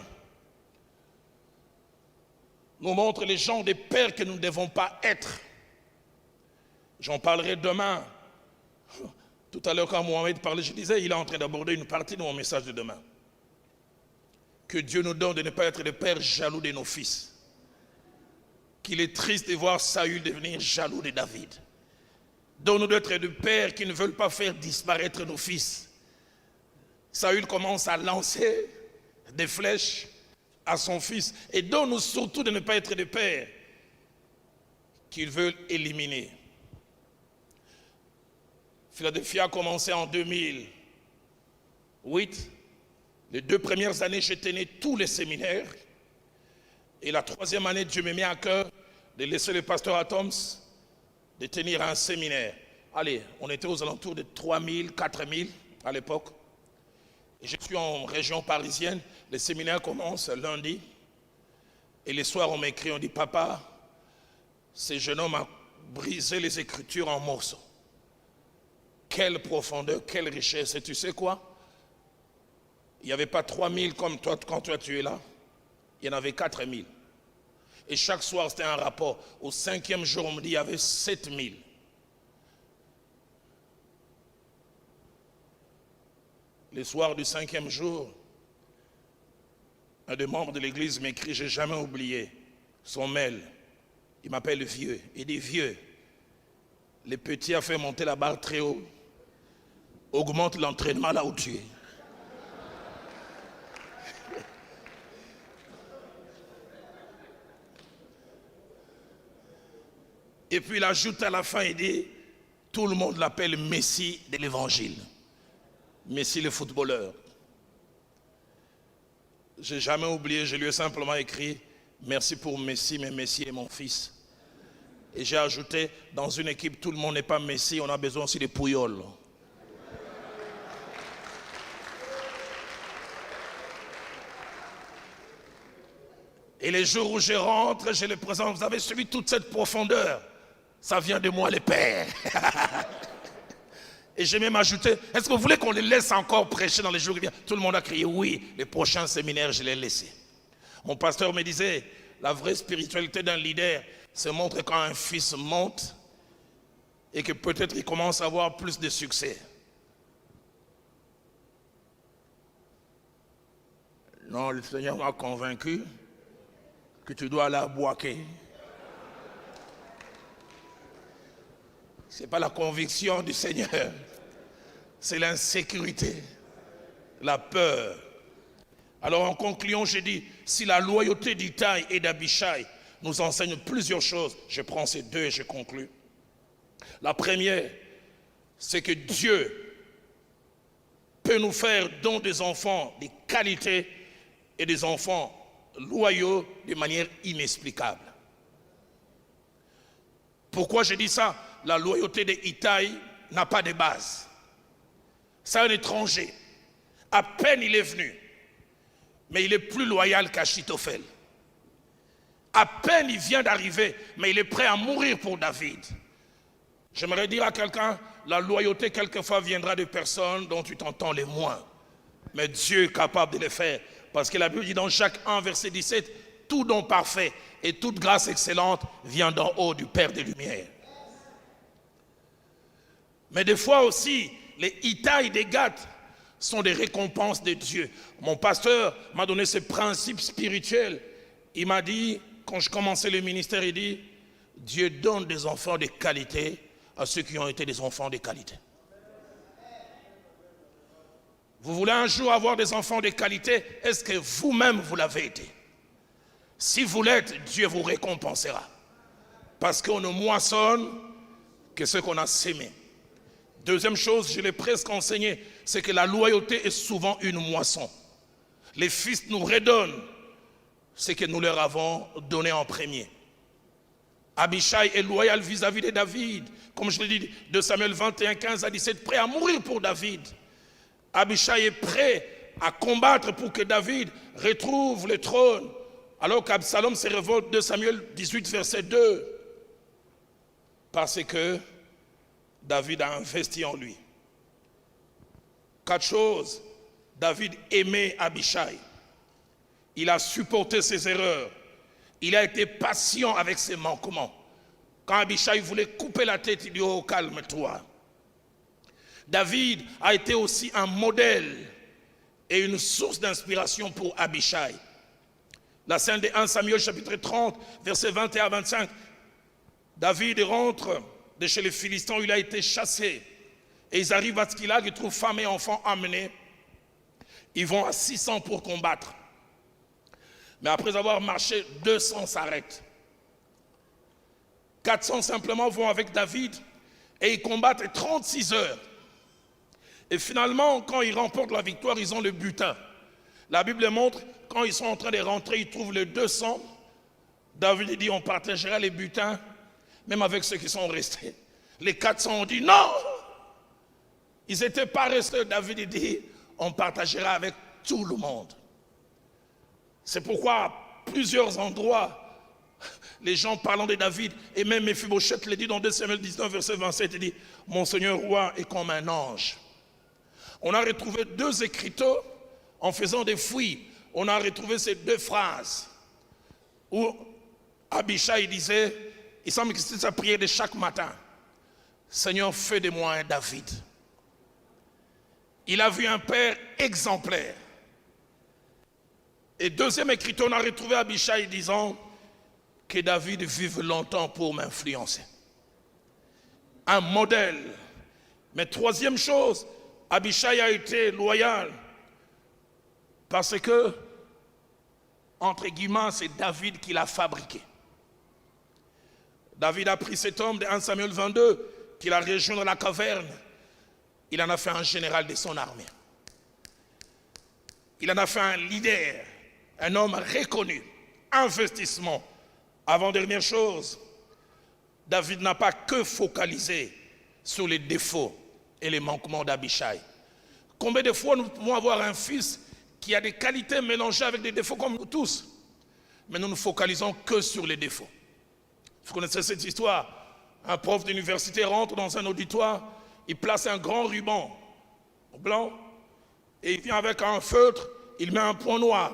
nous montre les gens des pères que nous ne devons pas être. J'en parlerai demain. Tout à l'heure, quand Mohamed parlait, je disais, il est en train d'aborder une partie de mon message de demain. Que Dieu nous donne de ne pas être des pères jaloux de nos fils. Qu'il est triste de voir Saül devenir jaloux de David. Donne-nous d'être des pères qui ne veulent pas faire disparaître nos fils. Saül commence à lancer des flèches à son fils. Et donne-nous surtout de ne pas être des pères qu'ils veulent éliminer. Philadelphia a commencé en 2008. Les 2 premières années, j'ai tenu tous les séminaires. Et la 3e année, Dieu me met à cœur de laisser le pasteur Atoms de tenir un séminaire. Allez, on était aux alentours de 3000, 4000 à l'époque. Et je suis en région parisienne. Le séminaire commence lundi. Et les soirs, on m'écrit, on dit, papa, ce jeune homme a brisé les Écritures en morceaux. Quelle profondeur, quelle richesse. Et tu sais quoi? Il n'y avait pas 3000 comme toi quand toi tu es là. Il y en avait 4000. Et chaque soir, c'était un rapport. Au 5e jour, on me dit, il y avait 7000. Le soir du 5e jour, un des membres de l'église m'écrit, j'ai jamais oublié son mail. Il m'appelle vieux. Il dit, vieux, le petit a fait monter la barre très haut. Augmente l'entraînement là où tu es. Et puis il ajoute à la fin, il dit, tout le monde l'appelle Messie de l'évangile. Messi le footballeur. Je n'ai jamais oublié, je lui ai simplement écrit, merci pour Messi, mais Messi est mon fils. Et j'ai ajouté, dans une équipe, tout le monde n'est pas Messi, on a besoin aussi de Puyol. Et les jours où je rentre, je les présente, vous avez suivi toute cette profondeur. Ça vient de moi, les pères. Et j'ai même ajouté, est-ce que vous voulez qu'on les laisse encore prêcher dans les jours qui viennent? Tout le monde a crié oui, les prochains séminaires, je les laissé. Mon pasteur me disait, la vraie spiritualité d'un leader se montre quand un fils monte et que peut-être il commence à avoir plus de succès. Non, le Seigneur m'a convaincu que tu dois aller à Boaké. Ce n'est pas la conviction du Seigneur, c'est l'insécurité, la peur. Alors en conclusion, j'ai dit, si la loyauté d'Itaï et d'Abishai nous enseigne plusieurs choses, je prends ces deux et je conclus. La première, c'est que Dieu peut nous faire don des enfants de qualité et des enfants loyaux de manière inexplicable. Pourquoi je dis ça? La loyauté de Itaï n'a pas de base. C'est un étranger. À peine il est venu, mais il est plus loyal qu'Achitophel. À peine il vient d'arriver, mais il est prêt à mourir pour David. J'aimerais dire à quelqu'un, la loyauté quelquefois viendra de personnes dont tu t'entends les moins. Mais Dieu est capable de le faire. Parce que la Bible dit dans Jacques 1, verset 17, tout don parfait et toute grâce excellente vient d'en haut du Père des Lumières. Mais des fois aussi, les Itaï des Gath sont des récompenses de Dieu. Mon pasteur m'a donné ce principe spirituel. Il m'a dit, quand je commençais le ministère, il dit, Dieu donne des enfants de qualité à ceux qui ont été des enfants de qualité. Vous voulez un jour avoir des enfants de qualité, est-ce que vous-même vous l'avez été? Si vous l'êtes, Dieu vous récompensera. Parce qu'on ne moissonne que ce qu'on a sémé. Deuxième chose, je l'ai presque enseigné, c'est que la loyauté est souvent une moisson. Les fils nous redonnent ce que nous leur avons donné en premier. Abishai est loyal vis-à-vis de David. Comme je l'ai dit, de Samuel 21, 15 à 17, prêt à mourir pour David. Abishai est prêt à combattre pour que David retrouve le trône. Alors qu'Absalom se révolte, de Samuel 18, verset 2. Parce que David a investi en lui. 4 choses. David aimait Abishai. Il a supporté ses erreurs. Il a été patient avec ses manquements. Quand Abishai voulait couper la tête, il dit, oh, calme-toi. David a été aussi un modèle et une source d'inspiration pour Abishai. La scène de 1 Samuel chapitre 30, versets 21 à 25. David rentre de chez les Philistins où il a été chassé. Et ils arrivent à Tskillag, ils trouvent femmes et enfants amenés. Ils vont à 600 pour combattre. Mais après avoir marché, 200 s'arrêtent. 400 simplement vont avec David et ils combattent 36 heures. Et finalement, quand ils remportent la victoire, ils ont le butin. La Bible montre, quand ils sont en train de rentrer, ils trouvent les 200. David dit, on partagera les butins, même avec ceux qui sont restés. Les 400 ont dit, non! Ils n'étaient pas restés. David dit, on partagera avec tout le monde. C'est pourquoi, à plusieurs endroits, les gens parlant de David, et même Mephibosheth le dit dans 2 Samuel 19, verset 27, il dit, mon Seigneur roi est comme un ange. On a retrouvé 2 écriteaux en faisant des fouilles. On a retrouvé ces 2 phrases où Abishai disait, il semble que c'était sa prière de chaque matin, Seigneur, fais de moi un David. Il a vu un père exemplaire. Et 2e écriture, on a retrouvé Abishai disant que David vive longtemps pour m'influencer. Un modèle. Mais 3e chose, Abishai a été loyal parce que, entre guillemets, c'est David qui l'a fabriqué. David a pris cet homme de 1 Samuel 22 qu'il a rejoint dans la caverne. Il en a fait un général de son armée. Il en a fait un leader, un homme reconnu. Investissement. Avant-dernière chose, David n'a pas que focalisé sur les défauts et les manquements d'Abishai. Combien de fois nous pouvons avoir un fils qui a des qualités mélangées avec des défauts comme nous tous, mais nous ne focalisons que sur les défauts. Vous connaissez cette histoire. Un prof d'université rentre dans un auditoire, il place un grand ruban blanc et il vient avec un feutre, il met un point noir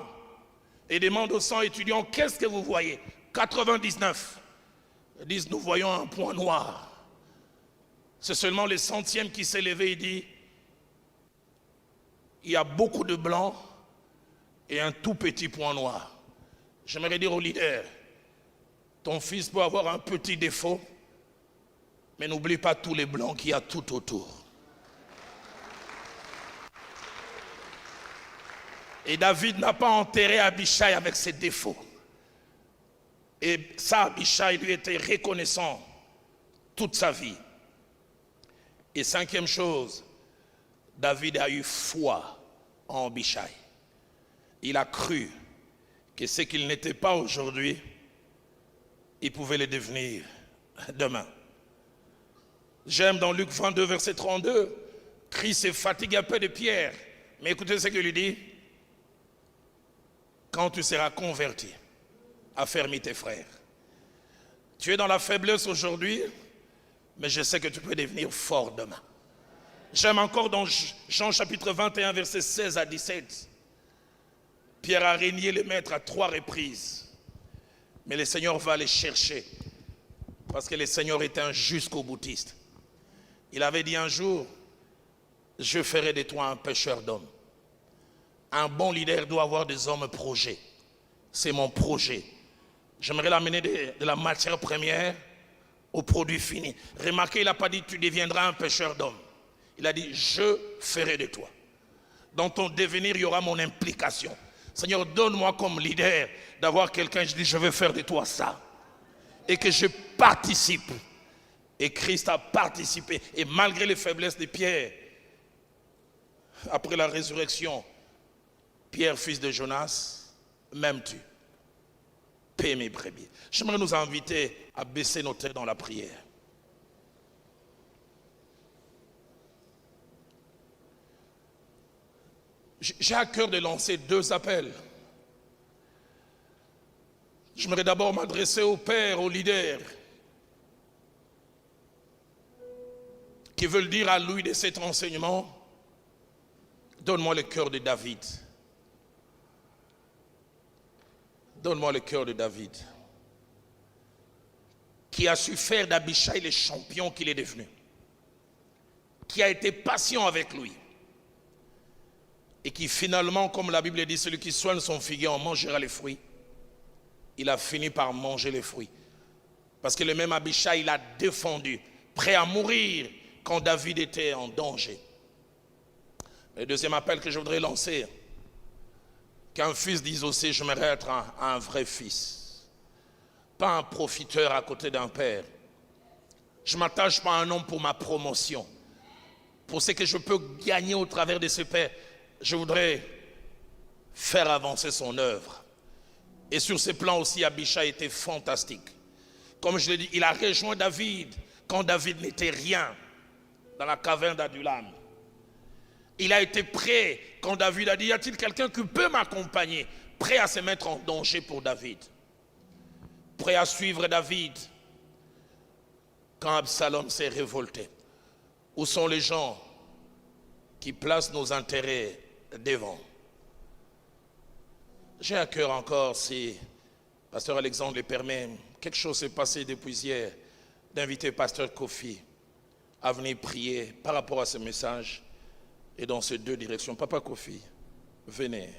et demande aux 100 étudiants, qu'est-ce que vous voyez? 99. Ils disent, nous voyons un point noir. C'est seulement le 100e qui s'est levé et dit, il y a beaucoup de blanc et un tout petit point noir. J'aimerais dire au leader, ton fils peut avoir un petit défaut, mais n'oublie pas tous les blancs qu'il y a tout autour. Et David n'a pas enterré Abishai avec ses défauts. Et ça, Abishai lui était reconnaissant toute sa vie. Et 5e chose, David a eu foi en Abishai. Il a cru que ce qu'il n'était pas aujourd'hui, il pouvait le devenir demain. J'aime dans Luc 22, verset 32, Christ est fatigué un peu de Pierre. Mais écoutez ce qu'il lui dit. Quand tu seras converti, affermis tes frères. Tu es dans la faiblesse aujourd'hui, mais je sais que tu peux devenir fort demain. J'aime encore dans Jean chapitre 21, verset 16 à 17. Pierre a régné le maître à 3 reprises. Mais le Seigneur va les chercher. Parce que le Seigneur est un jusqu'au boutiste. Il avait dit un jour, je ferai de toi un pêcheur d'hommes. Un bon leader doit avoir des hommes projets. C'est mon projet. J'aimerais l'amener de la matière première au produit fini. Remarquez, il n'a pas dit tu deviendras un pêcheur d'hommes. Il a dit je ferai de toi. Dans ton devenir, il y aura mon implication. Seigneur, donne-moi comme leader d'avoir quelqu'un, je dis je vais faire de toi ça. Et que je participe. Et Christ a participé. Et malgré les faiblesses de Pierre, après la résurrection, Pierre, fils de Jonas, m'aimes-tu? Paie mes brebis. J'aimerais nous inviter à baisser nos têtes dans la prière. J'ai à cœur de lancer 2 appels. J'aimerais d'abord m'adresser aux pères, aux leaders, qui veulent dire à lui de cet enseignement, donne-moi le cœur de David. Donne-moi le cœur de David, qui a su faire d'Abishai le champion qu'il est devenu, qui a été patient avec lui, et qui finalement, comme la Bible dit, celui qui soigne son figuier en mangera les fruits. Il a fini par manger les fruits. Parce que le même Abishai, il a défendu, prêt à mourir quand David était en danger. Le deuxième appel que je voudrais lancer, Qu'un fils dise aussi, j'aimerais être un vrai fils. Pas un profiteur à côté d'un père. Je ne m'attache pas à un homme pour ma promotion. Pour ce que je peux gagner au travers de ce père, je voudrais faire avancer son œuvre. Et sur ce plan aussi, Abishai était fantastique. Comme je l'ai dit, il a rejoint David quand David n'était rien dans la caverne d'Adulam. Il a été prêt quand David a dit, y a-t-il quelqu'un qui peut m'accompagner? Prêt à se mettre en danger pour David. Prêt à suivre David quand Absalom s'est révolté. Où sont les gens qui placent nos intérêts devant? J'ai à cœur encore, si Pasteur Alexandre le permet, quelque chose s'est passé depuis hier, d'inviter Pasteur Kofi à venir prier par rapport à ce message et dans ces deux directions. Papa Kofi, venez.